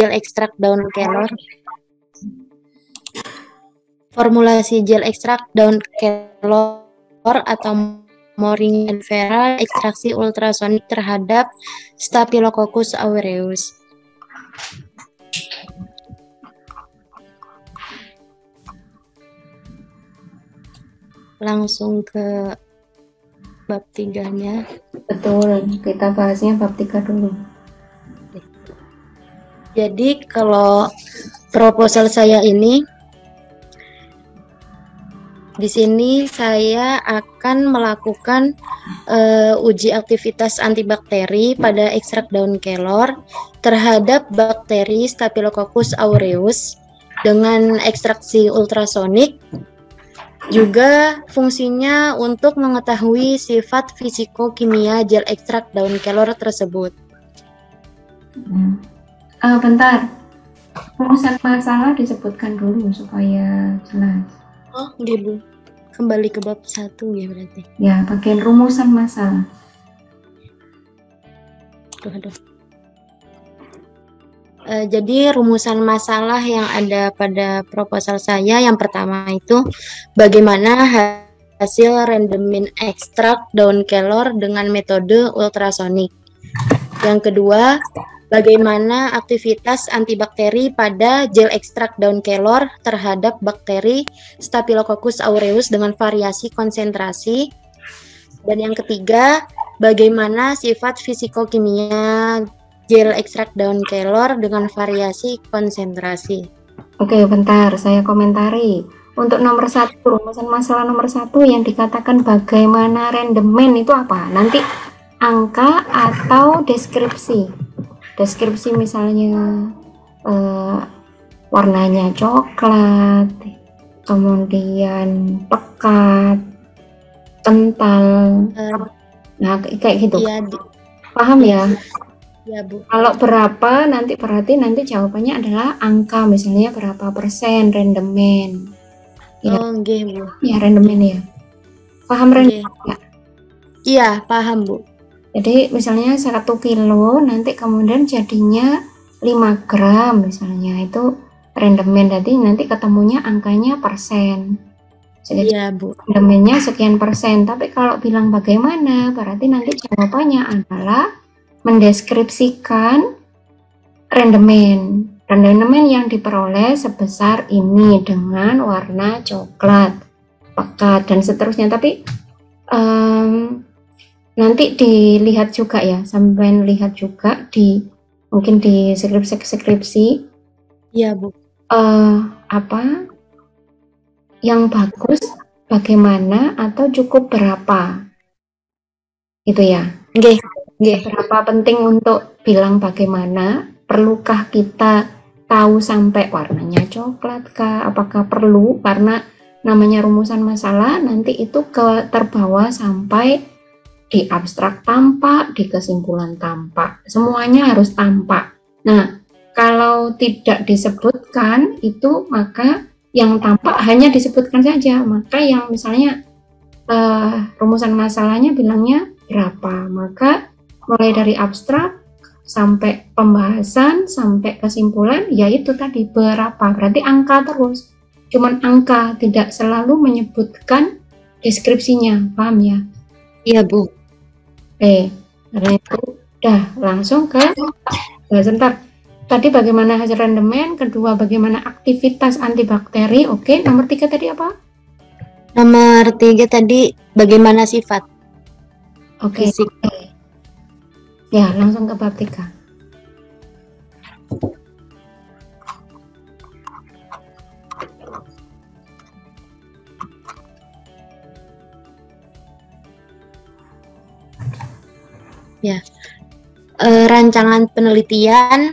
gel ekstrak daun kelor. Formulasi gel ekstrak daun kelor atau Moringa vera ekstraksi ultrasonik terhadap Staphylococcus aureus. Langsung ke bab 3-nya. Betul, kita bahasnya bab 3 dulu. Jadi kalau proposal saya ini, di sini saya akan melakukan uji aktivitas antibakteri pada ekstrak daun kelor terhadap bakteri Staphylococcus aureus dengan ekstraksi ultrasonik. Juga fungsinya untuk mengetahui sifat fisikokimia gel ekstrak daun kelor tersebut. Bentar, rumusan masalah disebutkan dulu supaya jelas. Oh, nggih Bu. Kembali ke bab 1 ya berarti. Ya, bagian rumusan masalah. Aduh. Jadi rumusan masalah yang ada pada proposal saya yang pertama itu bagaimana hasil rendemin ekstrak daun kelor dengan metode ultrasonik. Yang kedua, bagaimana aktivitas antibakteri pada gel ekstrak daun kelor terhadap bakteri Staphylococcus aureus dengan variasi konsentrasi. Dan yang ketiga, bagaimana sifat fisikokimia gel ekstrak daun kelor dengan variasi konsentrasi. Oke, bentar, saya komentari. Untuk nomor 1, rumusan masalah nomor 1 yang dikatakan bagaimana rendemen itu apa? Nanti angka atau deskripsi. Deskripsi misalnya warnanya coklat, kemudian pekat, kental, nah kayak gitu. Iya, paham ya? Ya Bu. Kalau berapa nanti berarti nanti jawabannya adalah angka, misalnya berapa persen rendemen. Ya. Oh, nggih Bu. Ya rendemen ya. Paham rendemen nggak? Iya, paham Bu. Jadi misalnya 1 kilo nanti kemudian jadinya 5 gram misalnya, itu rendemen, jadi nanti ketemunya angkanya persen. Jadi iya Bu. rendemennya sekian persen. Tapi kalau bilang bagaimana, berarti nanti jawabannya adalah mendeskripsikan rendemen yang diperoleh sebesar ini dengan warna coklat, pekat, dan seterusnya. Tapi nanti dilihat juga ya, sampai lihat juga mungkin di skripsi. Iya Bu. Apa yang bagus, bagaimana, atau cukup berapa, itu ya. Nggih. Berapa penting untuk bilang bagaimana? Perlukah kita tahu sampai warnanya coklat kah? Apakah perlu? Karena namanya rumusan masalah nanti itu terbawa sampai di abstrak tampak, di kesimpulan tampak. Semuanya harus tampak. Nah, kalau tidak disebutkan itu, maka yang tampak hanya disebutkan saja. Maka yang misalnya rumusan masalahnya bilangnya berapa, maka mulai dari abstrak sampai pembahasan sampai kesimpulan, yaitu tadi berapa, berarti angka terus, cuman angka, tidak selalu menyebutkan deskripsinya. Paham ya? Iya Bu. Karena itu udah langsung ke sebentar. Tadi bagaimana hasil rendemen, kedua bagaimana aktivitas antibakteri. Oke, nomor 3 tadi apa? Nomor 3 tadi bagaimana sifat. Oke. Ya, langsung ke bab 3. Ya. Rancangan penelitian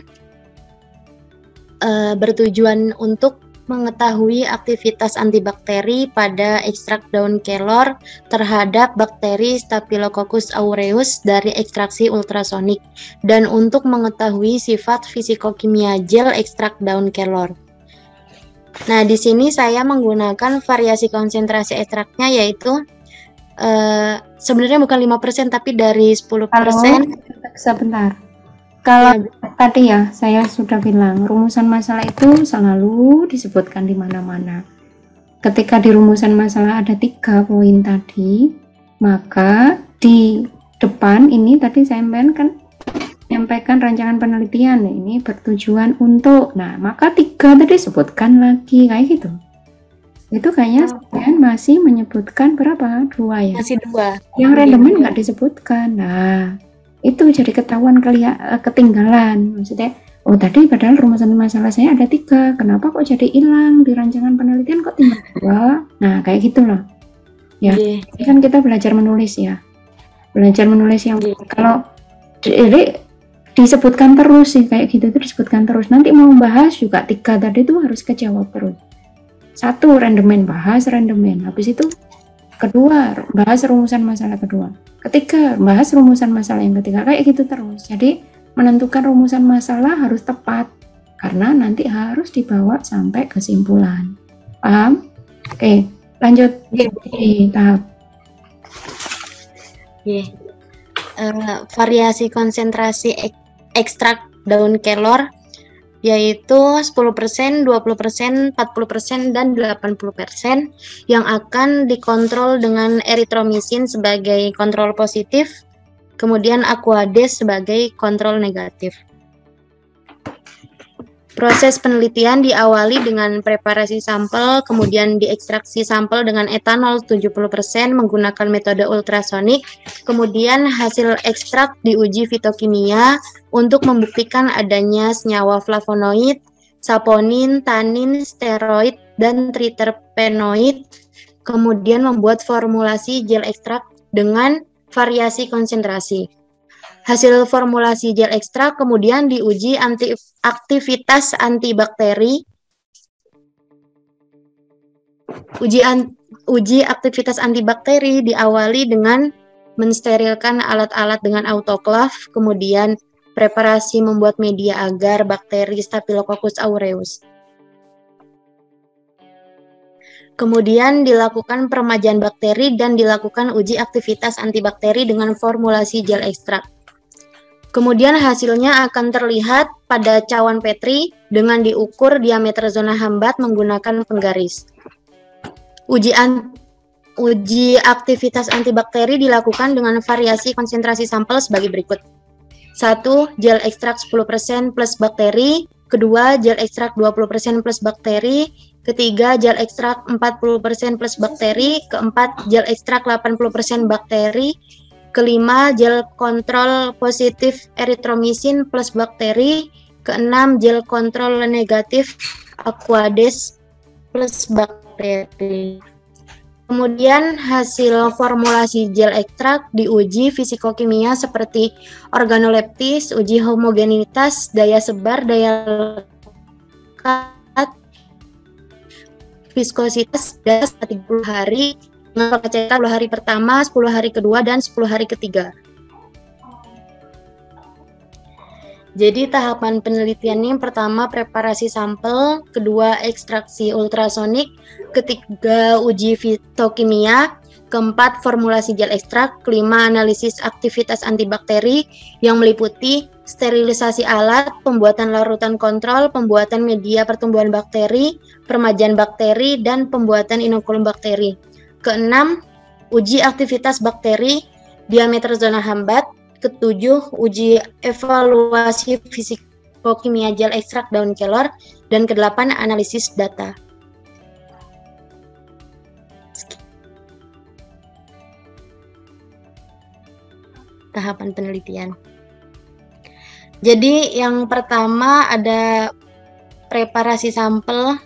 bertujuan untuk mengetahui aktivitas antibakteri pada ekstrak daun kelor terhadap bakteri Staphylococcus aureus dari ekstraksi ultrasonik, dan untuk mengetahui sifat fisikokimia gel ekstrak daun kelor. Nah, di sini saya menggunakan variasi konsentrasi ekstraknya, yaitu sebenarnya bukan 5%, tapi dari 10%. Sebentar. Kalau tadi ya saya sudah bilang rumusan masalah itu selalu disebutkan di mana-mana. Ketika di rumusan masalah ada 3 poin tadi, maka di depan ini tadi saya menyampaikan rancangan penelitian ini bertujuan untuk, nah maka 3 tadi sebutkan lagi kayak gitu. Itu kayaknya kalian masih menyebutkan berapa? 2 ya? Masih 2. Yang randomin nggak disebutkan. Nah, itu jadi ketahuan ketinggalan. Maksudnya, oh tadi padahal rumusan masalah saya ada 3. Kenapa kok jadi hilang di rancangan penelitian kok tinggal 2? Nah, kayak gitu loh. Ya, ini kan kita belajar menulis ya. Belajar menulis yang kalau disebutkan terus sih kayak gitu itu disebutkan terus. Nanti mau bahas juga 3 tadi itu harus kejawab terus. 1 randomin, bahas randomin. Habis itu kedua bahas rumusan masalah kedua. Ketiga bahas rumusan masalah yang ketiga. Kayak gitu terus. Jadi menentukan rumusan masalah harus tepat karena nanti harus dibawa sampai kesimpulan. Paham? Oke, lanjut di tahap. Variasi konsentrasi ekstrak daun kelor yaitu 10%, 20%, 40%, dan 80% yang akan dikontrol dengan eritromisin sebagai kontrol positif, kemudian Aquades sebagai kontrol negatif. Proses penelitian diawali dengan preparasi sampel, kemudian diekstraksi sampel dengan etanol 70% menggunakan metode ultrasonik, kemudian hasil ekstrak diuji fitokimia untuk membuktikan adanya senyawa flavonoid, saponin, tanin, steroid, dan triterpenoid, kemudian membuat formulasi gel ekstrak dengan variasi konsentrasi. Hasil formulasi gel ekstrak kemudian diuji aktivitas antibakteri. Uji aktivitas antibakteri diawali dengan mensterilkan alat-alat dengan autoklav, kemudian preparasi membuat media agar bakteri Staphylococcus aureus. Kemudian dilakukan peremajaan bakteri dan dilakukan uji aktivitas antibakteri dengan formulasi gel ekstrak. Kemudian hasilnya akan terlihat pada cawan Petri dengan diukur diameter zona hambat menggunakan penggaris. Uji aktivitas antibakteri dilakukan dengan variasi konsentrasi sampel sebagai berikut. 1. Gel ekstrak 10% plus bakteri. Kedua, gel ekstrak 20% plus bakteri. Ketiga, gel ekstrak 40% plus bakteri. Keempat, gel ekstrak 80% bakteri. Kelima, gel kontrol positif eritromisin plus bakteri. Keenam, gel kontrol negatif Aquades plus bakteri. Kemudian hasil formulasi gel ekstrak diuji fisikokimia seperti organoleptis, uji homogenitas, daya sebar, daya lekat, viskositas, dan 30 hari. Cetak 10 hari pertama, 10 hari kedua, dan 10 hari ketiga. Jadi tahapan penelitiannya yang pertama preparasi sampel, kedua ekstraksi ultrasonik, ketiga uji fitokimia, keempat formulasi gel ekstrak, kelima analisis aktivitas antibakteri yang meliputi sterilisasi alat, pembuatan larutan kontrol, pembuatan media pertumbuhan bakteri, peremajaan bakteri, dan pembuatan inokulum bakteri. Keenam, uji aktivitas bakteri, diameter zona hambat. Ketujuh, uji evaluasi fisikokimia gel ekstrak daun kelor. Dan kedelapan, analisis data. Tahapan penelitian. Jadi yang pertama ada preparasi sampel.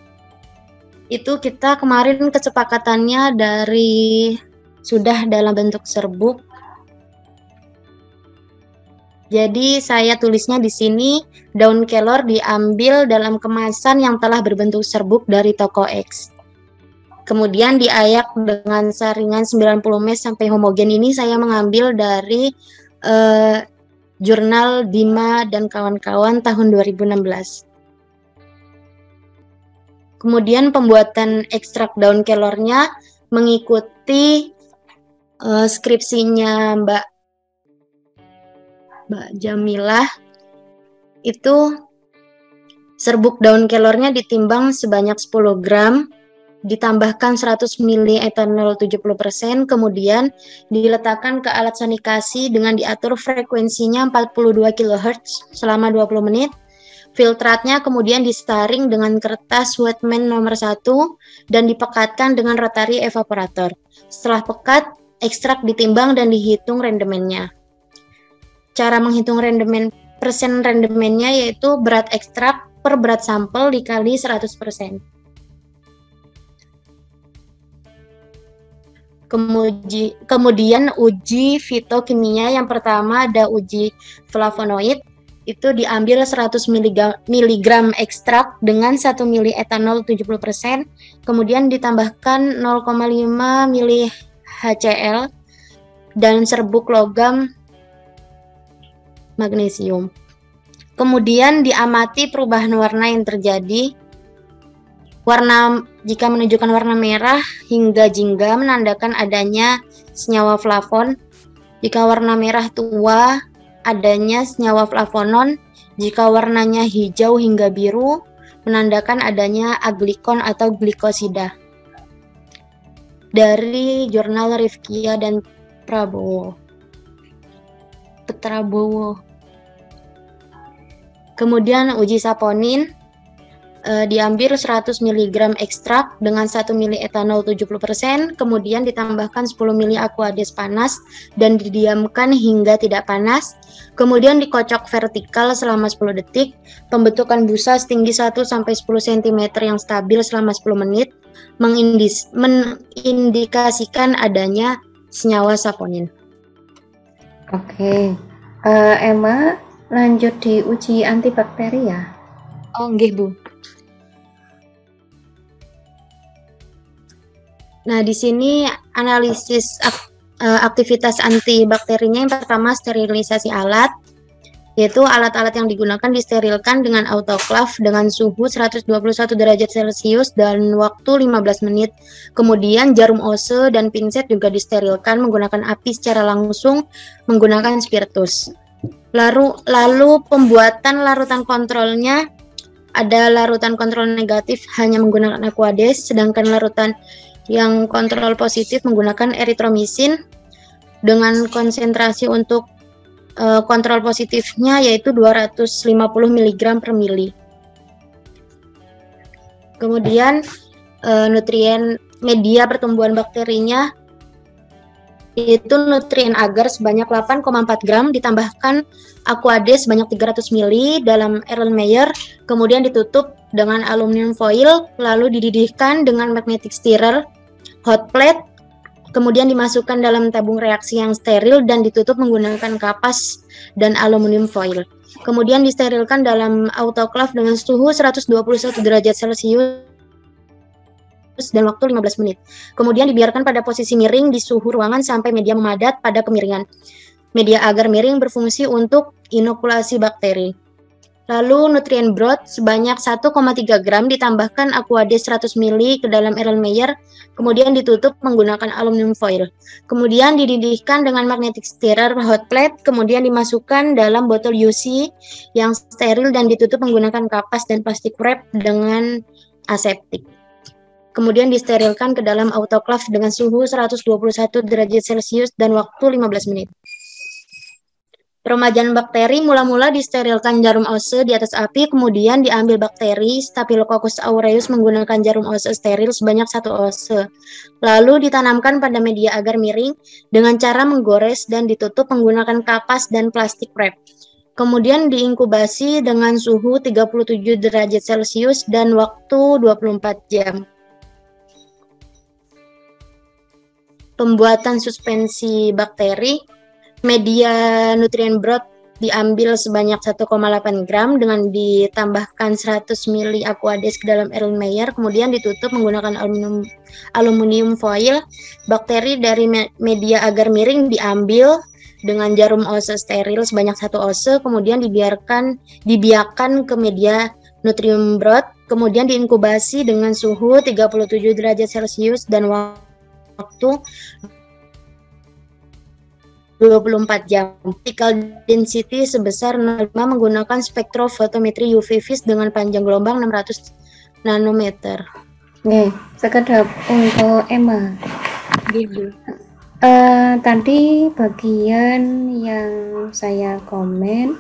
Itu kita kemarin kesepakatannya dari sudah dalam bentuk serbuk. Jadi saya tulisnya di sini daun kelor diambil dalam kemasan yang telah berbentuk serbuk dari toko X. Kemudian diayak dengan saringan 90 mes sampai homogen. Ini saya mengambil dari jurnal Dima dan kawan-kawan tahun 2016. Kemudian pembuatan ekstrak daun kelornya mengikuti skripsinya Mbak Jamilah. itu serbuk daun kelornya ditimbang sebanyak 10 gram, ditambahkan 100 ml etanol 70%, kemudian diletakkan ke alat sanikasi dengan diatur frekuensinya 42 kHz selama 20 menit. Filtratnya kemudian disaring dengan kertas Wetman nomor 1 dan dipekatkan dengan rotary evaporator. Setelah pekat, ekstrak ditimbang dan dihitung rendemennya. Cara menghitung persen rendemennya yaitu berat ekstrak per berat sampel dikali 100%. Kemudian uji fitokimia yang pertama ada uji flavonoid. Itu diambil 100 mg ekstrak dengan 1 ml etanol 70%, kemudian ditambahkan 0,5 ml HCl dan serbuk logam magnesium. Kemudian diamati perubahan warna yang terjadi. Jika menunjukkan warna merah hingga jingga menandakan adanya senyawa flavon. Jika warna merah tua, adanya senyawa flavonon. Jika warnanya hijau hingga biru, menandakan adanya aglikon atau glikosida. Dari jurnal Rifkia dan Petrabowo. Kemudian uji saponin, diambil 100 mg ekstrak dengan 1 ml etanol 70%, kemudian ditambahkan 10 ml aquades panas dan didiamkan hingga tidak panas, kemudian dikocok vertikal selama 10 detik, pembentukan busa setinggi 1-10 cm yang stabil selama 10 menit, mengindikasikan adanya senyawa saponin. Oke, Emma lanjut di uji antibakteri ya? Oh, nggih, Bu. Nah, di sini analisis aktivitas antibakterinya yang pertama sterilisasi alat, yaitu alat-alat yang digunakan disterilkan dengan autoclave dengan suhu 121 derajat Celcius dan waktu 15 menit. Kemudian jarum ose dan pinset juga disterilkan menggunakan api secara langsung menggunakan spiritus. Lalu pembuatan larutan kontrolnya, ada larutan kontrol negatif hanya menggunakan aquades, sedangkan larutan yang kontrol positif menggunakan eritromisin dengan konsentrasi untuk kontrol positifnya yaitu 250 mg per mili. Kemudian nutrien media pertumbuhan bakterinya yaitu nutrien agar sebanyak 8,4 gram ditambahkan aquades sebanyak 300 ml dalam Erlenmeyer, kemudian ditutup dengan aluminium foil, lalu dididihkan dengan magnetic stirrer, hot plate, kemudian dimasukkan dalam tabung reaksi yang steril dan ditutup menggunakan kapas dan aluminium foil. Kemudian disterilkan dalam autoclave dengan suhu 121 derajat Celcius dan waktu 15 menit. Kemudian dibiarkan pada posisi miring di suhu ruangan sampai media memadat pada kemiringan. Media agar miring berfungsi untuk inokulasi bakteri. Lalu nutrien broth sebanyak 1,3 gram ditambahkan aquades 100 ml ke dalam Erlenmeyer, kemudian ditutup menggunakan aluminium foil. Kemudian dididihkan dengan magnetic stirrer hot plate, kemudian dimasukkan dalam botol UC yang steril dan ditutup menggunakan kapas dan plastik wrap dengan aseptik. Kemudian disterilkan ke dalam autoclave dengan suhu 121 derajat Celcius dan waktu 15 menit. Peremajaan bakteri mula-mula disterilkan jarum ose di atas api, kemudian diambil bakteri Staphylococcus aureus menggunakan jarum ose steril sebanyak 1 ose. Lalu ditanamkan pada media agar miring dengan cara menggores dan ditutup menggunakan kapas dan plastik wrap. Kemudian diinkubasi dengan suhu 37 derajat Celcius dan waktu 24 jam. Pembuatan suspensi bakteri, media nutrien broth diambil sebanyak 1,8 gram dengan ditambahkan 100 ml aquades ke dalam Erlenmeyer, kemudian ditutup menggunakan aluminium foil. Bakteri dari media agar miring diambil dengan jarum ose steril sebanyak 1 ose, kemudian dibiarkan ke media nutrien broth, kemudian diinkubasi dengan suhu 37 derajat Celcius dan waktu 24 jam. Particle density sebesar 0,5 menggunakan spektrofotometri UV vis dengan panjang gelombang 600 nanometer. Nih, sekedap untuk Emma. Gitu. Tadi bagian yang saya komen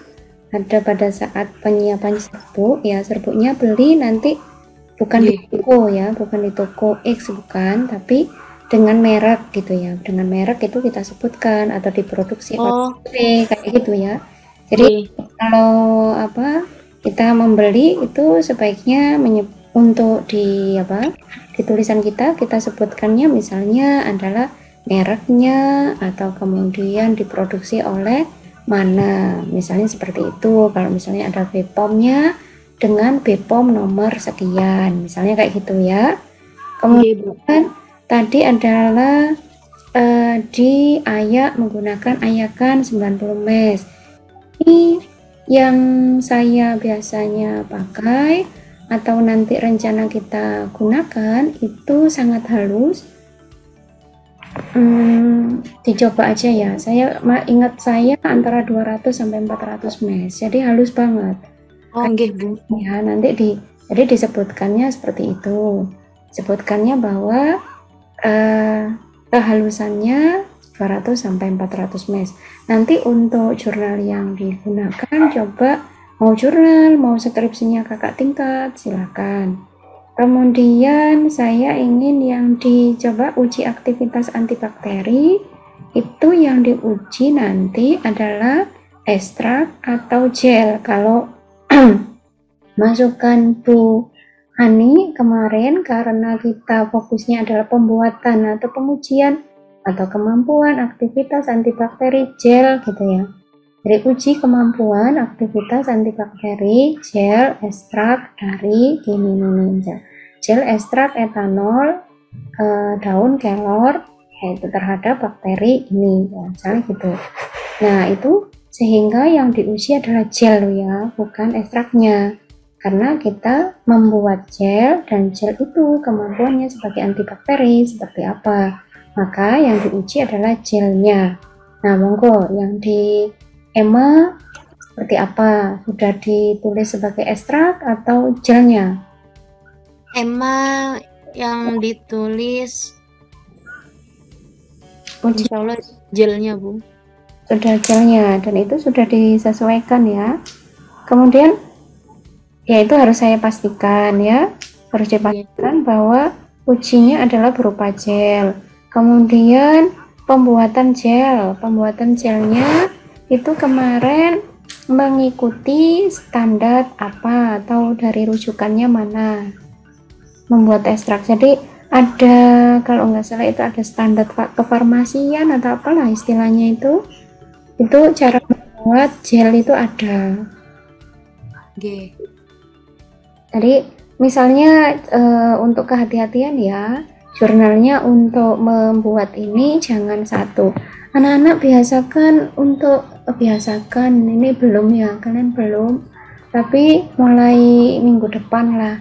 ada pada saat penyiapan serbuk ya, serbuknya beli nanti bukan di toko ya, bukan di toko X bukan, tapi dengan merek gitu ya, dengan merek itu kita sebutkan atau diproduksi oleh kayak gitu ya. Jadi kalau kita membeli itu sebaiknya untuk di tulisan kita sebutkannya misalnya adalah mereknya atau kemudian diproduksi oleh mana, misalnya seperti itu. Kalau misalnya ada BPOM-nya dengan BPOM nomor sekian, misalnya kayak gitu ya. Kemudian tadi adalah di ayak menggunakan ayakan 90 mes. Ini yang saya biasanya pakai atau nanti rencana kita gunakan itu sangat halus. Dicoba aja ya. Saya ingat saya antara 200 sampai 400 mes. Jadi halus banget. Bu. Ya, nanti jadi disebutkannya seperti itu. Sebutkannya bahwa kehalusannya 200 sampai 400 mes. Nanti untuk jurnal yang digunakan coba mau jurnal, mau skripsinya kakak tingkat, silakan. Kemudian saya ingin yang dicoba uji aktivitas antibakteri, itu yang diuji nanti adalah ekstrak atau gel. Kalau masukan Bu Hani kemarin karena kita fokusnya adalah pembuatan atau pengujian atau kemampuan aktivitas antibakteri gel gitu ya. Jadi uji kemampuan aktivitas antibakteri gel ekstrak dari ini gel ekstrak etanol daun kelor yaitu terhadap bakteri ini ya, misalnya gitu. Nah itu sehingga yang diuji adalah gel ya, bukan ekstraknya, karena kita membuat gel dan gel itu kemampuannya sebagai antibakteri seperti apa, maka yang diuji adalah gelnya. Nah monggo yang di Emma seperti apa? Sudah ditulis sebagai ekstrak atau gelnya? Emma yang ditulis insya Allah gelnya Bu. Sudah gelnya dan itu sudah disesuaikan ya. Kemudian ya itu harus saya pastikan ya, harus dipastikan bahwa ujinya adalah berupa gel. Kemudian pembuatan gelnya itu kemarin mengikuti standar apa atau dari rujukannya mana membuat ekstrak. Jadi ada, kalau nggak salah itu ada standar kefarmasian atau apalah istilahnya itu cara membuat gel itu ada. Jadi misalnya untuk kehati-hatian ya, jurnalnya untuk membuat ini jangan satu. Anak-anak biasakan ini belum ya, kalian belum, tapi mulai minggu depan lah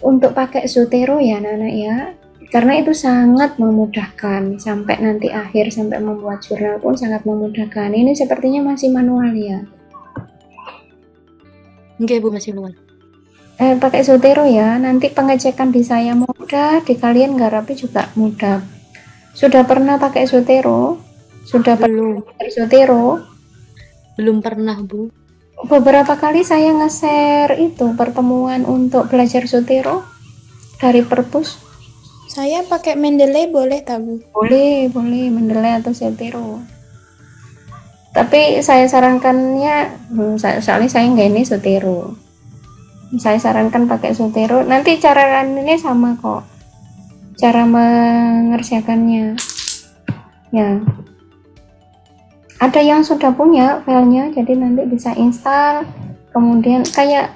untuk pakai Zotero ya anak-anak ya, karena itu sangat memudahkan sampai nanti akhir, sampai membuat jurnal pun sangat memudahkan. Ini sepertinya masih manual ya. Enggak Bu, masih manual. Pakai Zotero ya, nanti pengecekan di saya mudah, di kalian garapi juga mudah. Sudah pernah pakai Zotero? Belum. Pakai Zotero? Belum pernah Bu. Beberapa kali saya nge-share itu pertemuan untuk belajar Zotero dari Perpus. Saya pakai Mendeley boleh tak Bu? Boleh Mendeley atau Zotero. Tapi saya sarankannya, soalnya saya nggak ini Zotero. Saya sarankan pakai Zotero. Nanti cara ini sama kok, cara mengerjakannya. Ya. Ada yang sudah punya filenya, jadi nanti bisa install. Kemudian kayak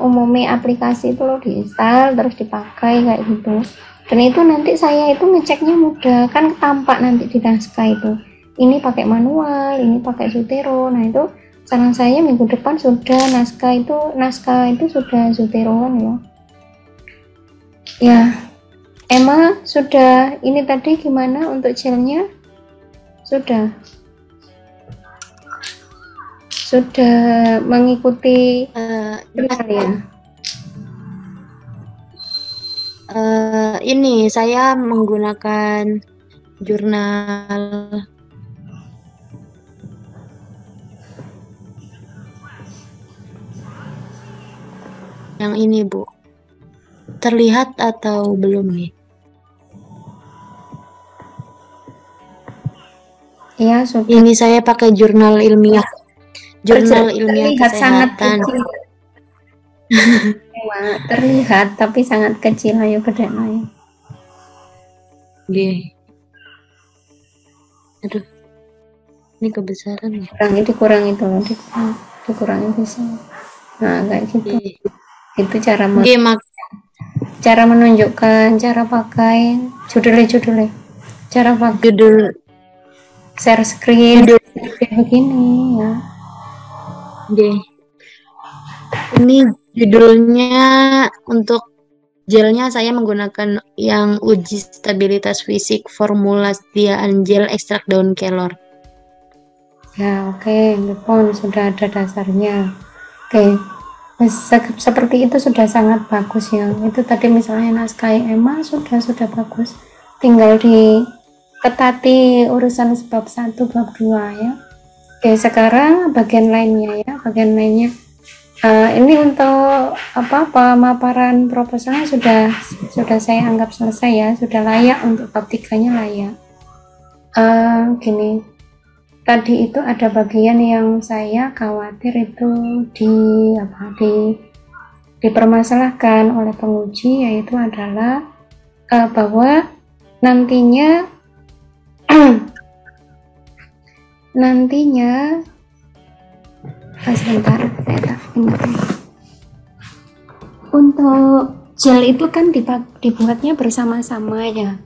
umumnya aplikasi itu lo diinstal terus dipakai kayak gitu. Dan itu nanti saya itu ngeceknya mudah, kan tampak nanti di naskah itu. Ini pakai manual, ini pakai Zotero. Nah itu saran saya minggu depan sudah naskah itu sudah Zoteroan ya. Ya, Emma sudah ini tadi gimana untuk gelnya? sudah mengikuti jurnal ya. Ini saya menggunakan jurnal yang ini, Bu. Terlihat atau belum nih? Iya, sudah. Ini saya pakai jurnal ilmiah. Jurnal ilmiah Terlihat sangat kesehatan. kecil. Terlihat tapi sangat kecil. Ayo gede ayo. Oke. Aduh. Ini kebesaran ya. Dikurangi itu loh, dikurangi bisa. Nah, kayak gitu. Oke. Itu cara Oke, menunjukkan cara pakai judulnya. Cara pakai judul share screen Judul. kayak begini ya. Oke. Ini judulnya untuk gelnya saya menggunakan yang uji stabilitas fisik formulasian gel ekstrak daun kelor. Ya, oke, Pon sudah ada dasarnya. Oke. Seperti itu sudah sangat bagus ya. Itu tadi misalnya naskah EMA sudah bagus. Tinggal diketati urusan bab 1, bab 2 ya. Oke, sekarang bagian lainnya ya. Ini untuk pemaparan proposalnya sudah saya anggap selesai ya. Sudah layak untuk bab 3-nya layak. Gini. Tadi itu ada bagian yang saya khawatir itu dipermasalahkan oleh penguji, yaitu adalah bahwa nantinya sebentar, saya tak ingat. Untuk gel itu kan dibuatnya bersama-sama ya,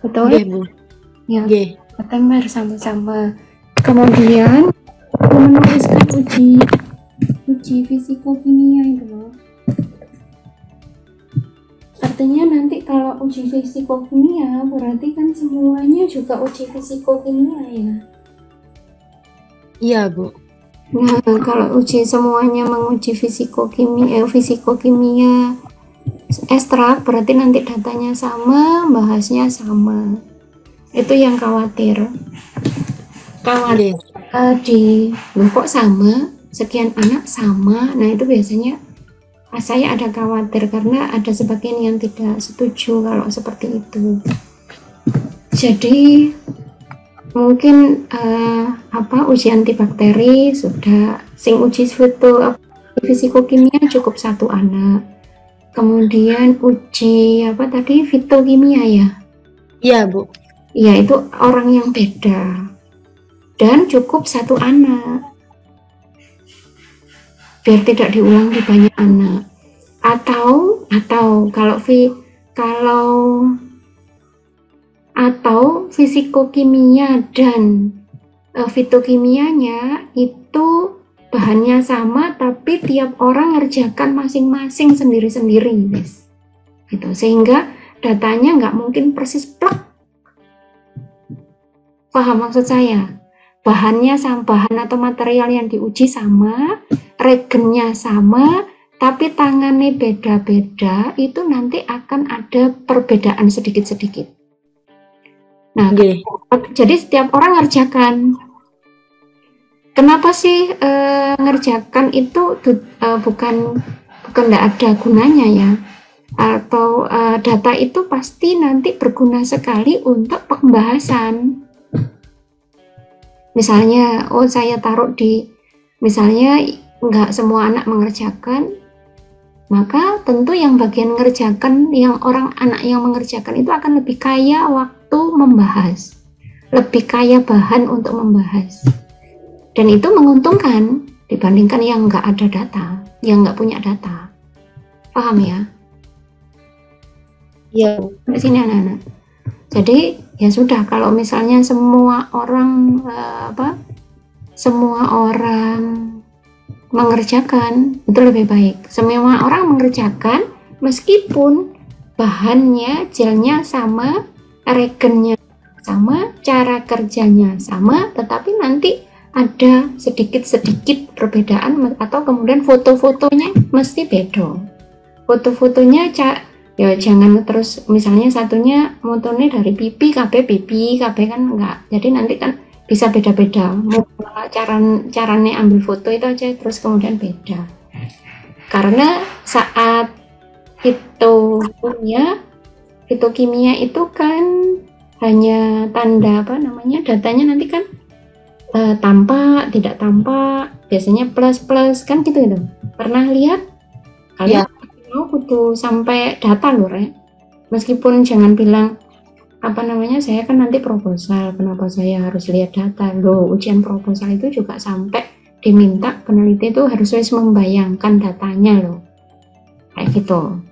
betul? Oke, Bu. Ya. Oke. Katanya bersama-sama. Kemudian menuliskan uji fisikokimia itu loh. Artinya nanti kalau uji fisikokimia berarti kan semuanya juga uji fisikokimia ya. Iya, Bu. Nah, kalau semuanya menguji fisikokimia ekstrak berarti nanti datanya sama, bahasnya sama. Itu yang khawatir kok sama, sekian anak sama. Nah, itu biasanya saya ada khawatir karena ada sebagian yang tidak setuju kalau seperti itu. Jadi mungkin uji antibakteri sudah, uji fisikokimia cukup 1 anak. Kemudian uji fitokimia ya. Iya, Bu. Ya, itu orang yang beda dan cukup 1 anak biar tidak diulang di banyak anak. Atau fisikokimia dan fitokimianya itu bahannya sama tapi tiap orang ngerjakan masing-masing sendiri-sendiri, guys. Gitu. Sehingga datanya nggak mungkin persis plek. Paham maksud saya? Bahannya sama, bahan atau material yang diuji sama, reagennya sama, tapi tangannya beda-beda, itu nanti akan ada perbedaan sedikit-sedikit. Nah, jadi setiap orang ngerjakan. Kenapa sih ngerjakan itu bukan enggak ada gunanya ya? Atau data itu pasti nanti berguna sekali untuk pembahasan. Misalnya, saya taruh misalnya nggak semua anak mengerjakan, maka tentu yang bagian mengerjakan, anak yang mengerjakan itu akan lebih kaya waktu membahas, lebih kaya bahan untuk membahas, dan itu menguntungkan dibandingkan yang nggak ada data, yang nggak punya data. Paham ya? Iya. Di sini anak-anak. Jadi ya sudah, kalau misalnya semua orang mengerjakan, itu lebih baik. Semua orang mengerjakan meskipun bahannya, gelnya sama, reagennya sama, cara kerjanya sama, tetapi nanti ada sedikit-sedikit perbedaan atau kemudian foto-fotonya mesti beda. Foto-fotonya ya jangan terus misalnya satunya motonya dari pipi KB kan enggak. Jadi nanti kan bisa beda-beda. Mau caranya ambil foto itu aja terus kemudian beda. Karena saat fitokimia itu kan hanya tanda datanya nanti kan tampak, tidak tampak, biasanya plus kan gitu itu. Pernah lihat? Kalian mau kudu sampai data loh, Rek. Meskipun jangan bilang saya kan nanti proposal, kenapa saya harus lihat data? Loh, ujian proposal itu juga sampai diminta peneliti itu harus membayangkan datanya loh. Kayak gitu.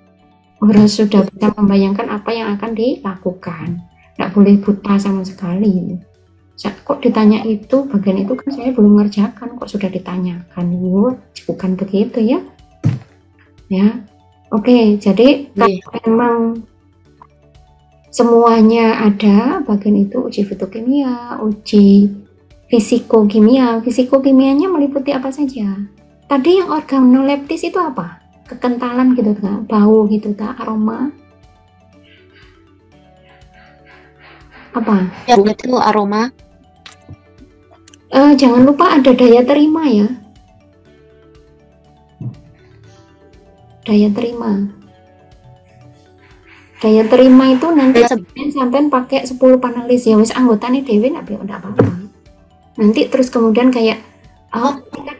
Harus sudah bisa membayangkan apa yang akan dilakukan. Nggak boleh buta sama sekali. Kok ditanya itu, bagian itu kan saya belum ngerjakan, kok sudah ditanyakan. Bukan begitu ya. Ya, oke. Jadi kalau memang semuanya ada, bagian itu uji fitokimia, uji fisikokimia. Fisikokimianya meliputi apa saja? Tadi yang organoleptis itu apa? Kekentalan gitu kan, bau gitu kan, aroma. Apa? Ya, itu aroma. Jangan lupa ada daya terima ya. Daya terima itu nanti sampai pakai 10 panelis ya wis anggotanya dewe nggak apa-apa. Nanti terus kemudian kayak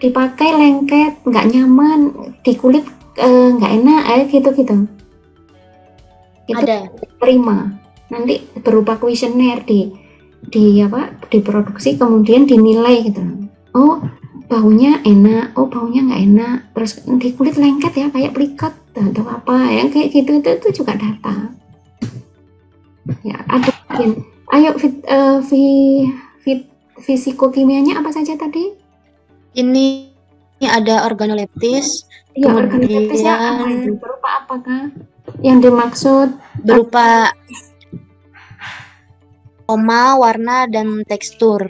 dipakai lengket, nggak nyaman, di kulit nggak enak, gitu. Itu ada terima. Nanti berupa kuesioner diproduksi kemudian dinilai gitu. Oh, baunya enak, oh baunya nggak enak, terus di kulit lengket ya kayak pelikat atau apa ya kayak gitu, itu juga data ya. Ada ayo fisikokimianya apa saja tadi? Ini ada organoleptis, ya, organoleptisnya berupa apakah yang dimaksud? Berupa aroma, warna, dan tekstur.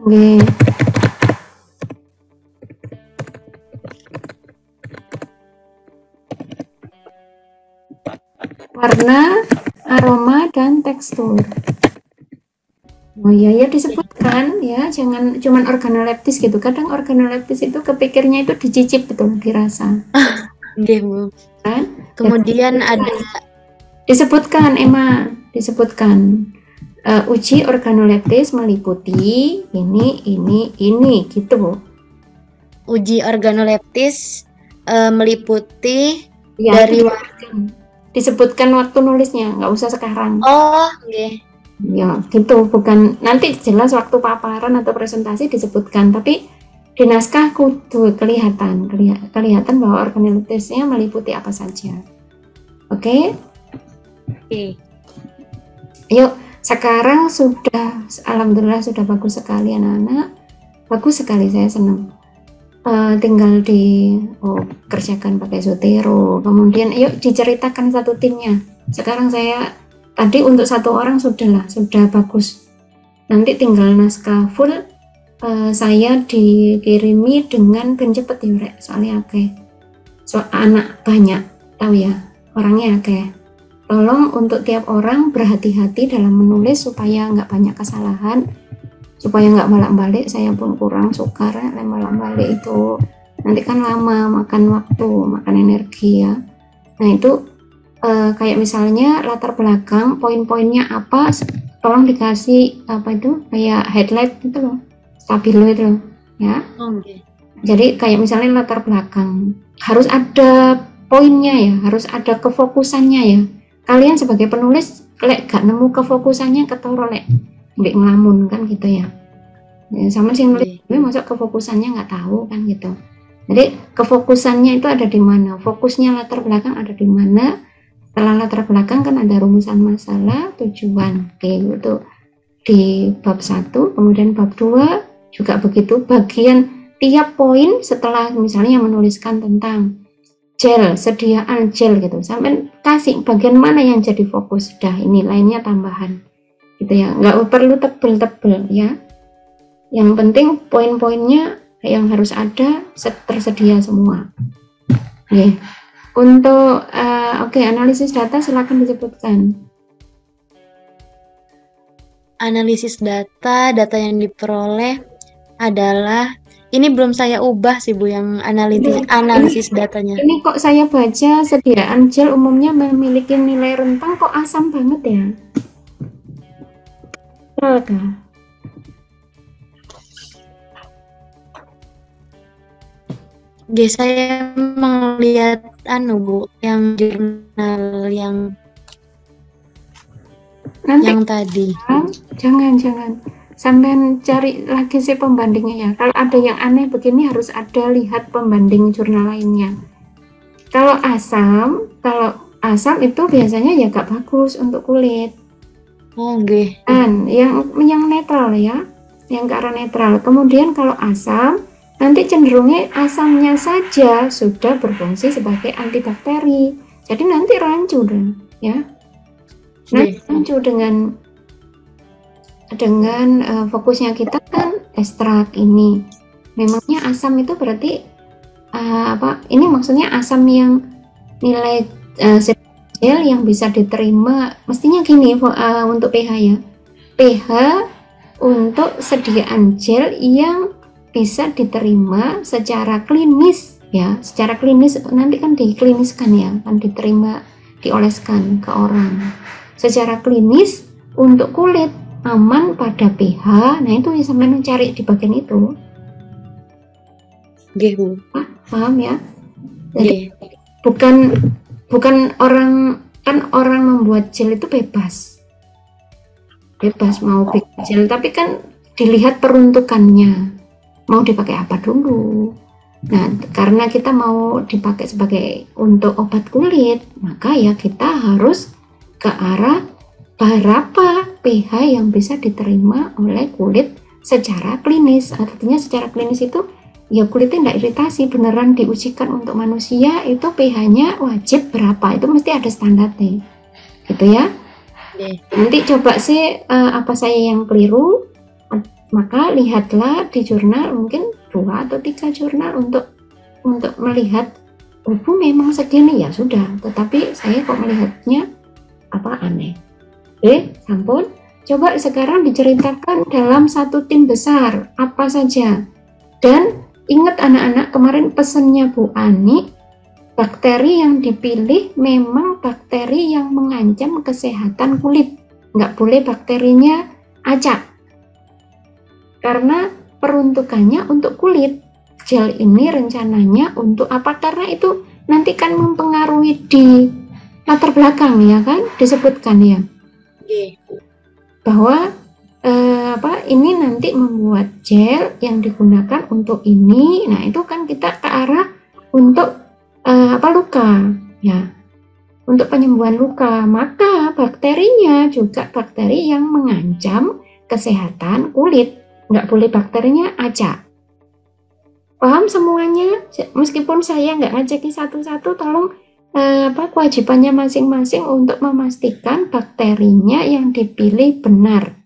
Oke. Warna, aroma, dan tekstur. Oh iya ya disebutkan ya, jangan cuman organoleptis gitu. Kadang organoleptis itu kepikirnya itu dicicip betul, dirasa. Bu. Kan? Kemudian ya, ada disebutkan uji organoleptis meliputi ini gitu Bu. Uji organoleptis meliputi ya, dari disebutkan waktu nulisnya, nggak usah sekarang. Oh, oke. Okay. Ya, gitu, bukan nanti jelas waktu paparan atau presentasi disebutkan, tapi di naskah kudu kelihatan bahwa organoleptisnya meliputi apa saja. Oke? Oke. Yuk, sekarang alhamdulillah sudah bagus sekali anak-anak. Bagus sekali, saya senang. Tinggal kerjakan pakai Zotero. Kemudian yuk diceritakan satu timnya. Sekarang tadi untuk satu orang sudah bagus. Nanti tinggal naskah full saya dikirimi dengan ben cepet ya Rek, soalnya anak banyak, tahu ya, orangnya tolong untuk tiap orang berhati-hati dalam menulis supaya nggak banyak kesalahan, supaya nggak bolak-balik. Saya pun kurang suka bolak-balik itu, nanti kan lama, makan waktu, makan energi ya. Nah itu kayak misalnya latar belakang, poin-poinnya apa, tolong dikasih kayak headlight itu loh, stabilo itu loh ya. Okay. Jadi kayak misalnya latar belakang harus ada poinnya ya, harus ada kefokusannya ya. Kalian sebagai penulis gak nemu kefokusannya ketoro ngelamun kan gitu ya. Sama sih nulis masuk kefokusannya nggak tahu kan gitu. Jadi kefokusannya itu ada di mana, fokusnya latar belakang ada di mana. Setelah latar belakang kan ada rumusan masalah, tujuan, kayak gitu di bab 1, kemudian bab 2 juga begitu, bagian tiap poin setelah misalnya menuliskan tentang gel, sediaan gel gitu. Sampai kasih bagian mana yang jadi fokus. Dah ini lainnya tambahan. Gitu ya. Nggak perlu tebel-tebel ya. Yang penting poin-poinnya yang harus ada tersedia semua. Oke. Untuk analisis data silakan disebutkan. Analisis data yang diperoleh adalah ini belum saya ubah sih Bu yang analisis datanya. Ini kok saya baca sediaan gel umumnya memiliki nilai rentang kok asam banget ya? Oke. Saya melihat Bu yang jurnal yang Nanti yang tadi. Jangan sampean cari lagi sih pembandingnya ya. Kalau ada yang aneh begini harus ada lihat pembanding jurnal lainnya. Kalau asam itu biasanya ya gak bagus untuk kulit. Oke. Dan yang netral ya, yang ke arah netral. Kemudian kalau asam nanti cenderungnya asamnya saja sudah berfungsi sebagai antibakteri. Jadi nanti rancu deh ya. Rancu dengan fokusnya kita kan ekstrak ini. Memangnya asam itu berarti ini maksudnya asam yang nilai gel yang bisa diterima mestinya gini untuk pH ya. pH untuk sediaan gel yang bisa diterima secara klinis ya. Secara klinis nanti kan dikliniskan ya, kan diterima, dioleskan ke orang. Secara klinis untuk kulit aman pada pH. Nah itu bisa mencari di bagian itu. Bu. Paham ya? Jadi bukan orang membuat gel itu bebas mau bikin gel, tapi kan dilihat peruntukannya mau dipakai apa dulu. Nah karena kita mau dipakai sebagai untuk obat kulit, maka ya kita harus ke arah berapa pH yang bisa diterima oleh kulit secara klinis. Artinya secara klinis itu ya kulitnya tidak iritasi, beneran diujikan untuk manusia itu pH-nya wajib berapa, itu mesti ada standarnya gitu ya. Nanti coba sih apa saya yang keliru, maka lihatlah di jurnal mungkin 2 atau 3 jurnal untuk melihat Bu memang segini ya sudah, tetapi saya kok melihatnya aneh. Sampun. Coba sekarang diceritakan dalam satu tim besar apa saja. Dan ingat anak-anak, kemarin pesannya Bu Ani, bakteri yang dipilih memang bakteri yang mengancam kesehatan kulit. Nggak boleh bakterinya acak. Karena peruntukannya untuk kulit. Gel ini rencananya untuk apa? Karena itu nanti kan mempengaruhi di latar belakang ya kan, disebutkan ya. Bahwa ini nanti membuat gel yang digunakan untuk ini. Nah itu kan kita ke arah untuk luka ya, untuk penyembuhan luka. Maka bakterinya juga bakteri yang mengancam kesehatan kulit, nggak boleh bakterinya acak. Paham semuanya? Meskipun saya nggak ngeceki satu-satu, tolong kewajibannya masing-masing untuk memastikan bakterinya yang dipilih benar.